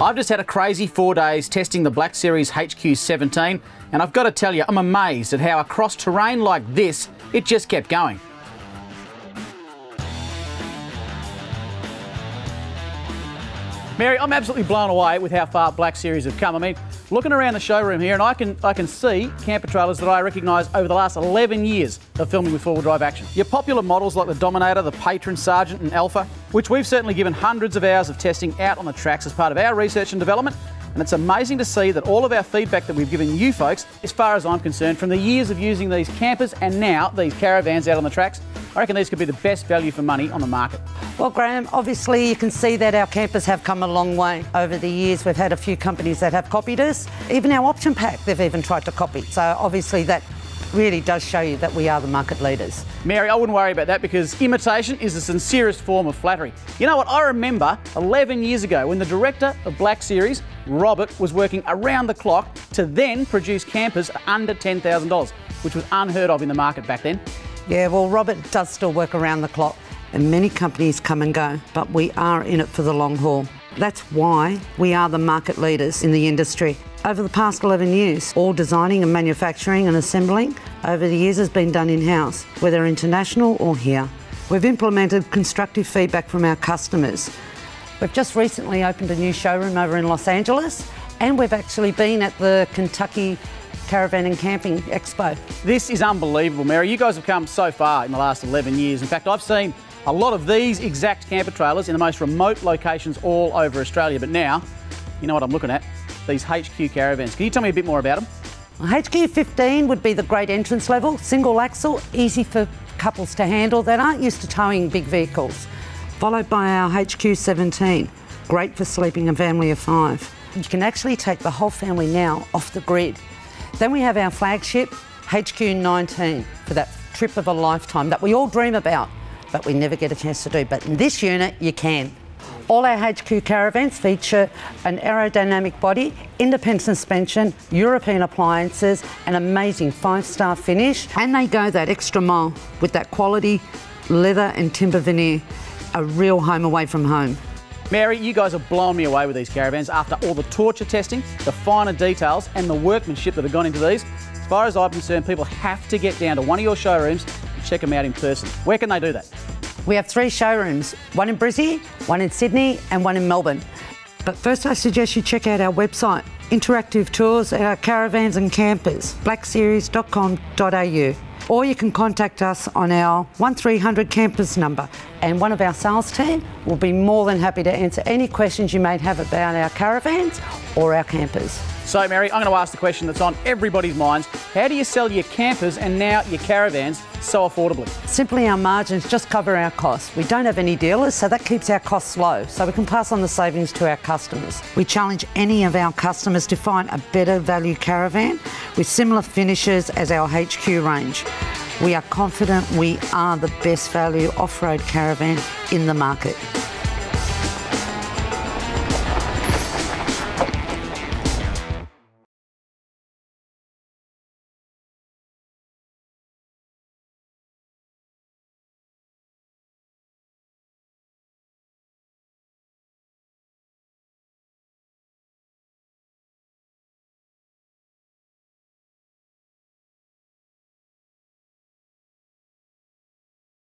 I've just had a crazy 4 days testing the Black Series HQ17, and I've got to tell you, I'm amazed at how across terrain like this, it just kept going. Mary, I'm absolutely blown away with how far Black Series have come. I mean, looking around the showroom here, and I can see camper trailers that I recognise over the last 11 years of filming with four-wheel drive action. Your popular models like the Dominator, the Patron, Sergeant and Alpha, which we've certainly given hundreds of hours of testing out on the tracks as part of our research and development. And it's amazing to see that all of our feedback that we've given you folks, as far as I'm concerned, from the years of using these campers and now these caravans out on the tracks, I reckon these could be the best value for money on the market. Well, Graham, obviously you can see that our campers have come a long way over the years. We've had a few companies that have copied us. Even our option pack, they've even tried to copy. So obviously that really does show you that we are the market leaders. Mary, I wouldn't worry about that because imitation is the sincerest form of flattery. You know what, I remember 11 years ago when the director of Black Series, Robert, was working around the clock to then produce campers under $10,000, which was unheard of in the market back then. Yeah, well, Robert does still work around the clock and many companies come and go, but we are in it for the long haul. That's why we are the market leaders in the industry. Over the past 11 years, all designing and manufacturing and assembling over the years has been done in-house, whether international or here. We've implemented constructive feedback from our customers. We've just recently opened a new showroom over in Los Angeles, and we've actually been at the Kentucky Caravan and Camping Expo. This is unbelievable, Mary. You guys have come so far in the last 11 years. In fact, I've seen a lot of these exact camper trailers in the most remote locations all over Australia. But now, you know what I'm looking at? These HQ Caravans. Can you tell me a bit more about them? Well, HQ15 would be the great entrance level, single axle, easy for couples to handle that aren't used to towing big vehicles. Followed by our HQ17, great for sleeping a family of 5. You can actually take the whole family now off the grid. Then we have our flagship, HQ19, for that trip of a lifetime that we all dream about, but we never get a chance to do. But in this unit, you can. All our HQ Caravans feature an aerodynamic body, independent suspension, European appliances, an amazing 5-star finish, and they go that extra mile with that quality leather and timber veneer, a real home away from home. Mary, you guys have blown me away with these caravans after all the torture testing, the finer details and the workmanship that have gone into these. As far as I'm concerned, people have to get down to one of your showrooms and check them out in person. Where can they do that? We have 3 showrooms, one in Brizzy, one in Sydney and one in Melbourne. But first I suggest you check out our website, interactive tours at our caravans and campers, blackseries.com.au. Or you can contact us on our 1300 campers number and one of our sales team will be more than happy to answer any questions you may have about our caravans or our campers. So Mary, I'm going to ask the question that's on everybody's minds. How do you sell your campers and now your caravans so affordably? Simply our margins just cover our costs. We don't have any dealers, so that keeps our costs low, so we can pass on the savings to our customers. We challenge any of our customers to find a better value caravan with similar finishes as our HQ range. We are confident we are the best value off-road caravan in the market.